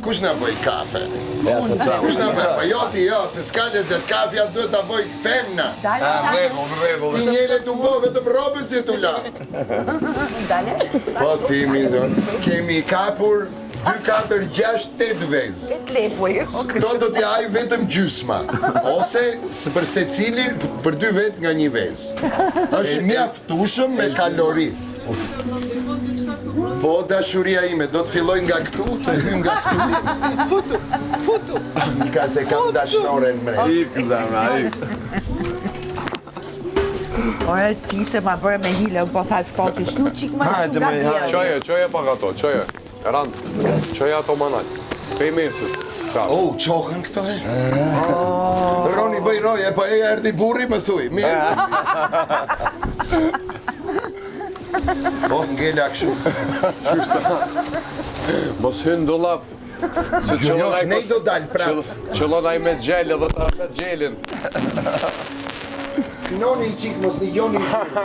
kush na bëj kafe? Ja, se qa. Kush na bëj? Po jo ti jo, se s'ka lezet kafja duhet ta bëj femna. Rregull. Ti njële t'u bë vetëm robës që t'u la. Dale. Po ti mi don, kemi kapur 2, 4, 6, 8 vezë. Lepuj. Këto do t'i aj vetëm gjysma, ose për secili për 2 vet nga një vezë. Është mjaftueshëm me kalori. Po dashuria ime do të filloj nga këtu, të hym nga këtu. Futu. Ka se kam dashnore në mre. Ik, zemra, ik. Ora ti se ma bërë me hile, po tha ftohti, shnu qik më Hajde, që nga me, djeli. Qoje pak ato, qoje. Rand, qoje ato manaj. Pej mesit. Oh, qohën këto e? Roni bëj roje, po e erdi burri më thuj. Mirë. Po, ngella këshu. Mos hynë dollap. Se Jo, ne do dalë prapë. Qëllonaj me gjellë dhe ta me gjellin. Knoni i qikë, mos një gjoni shumë.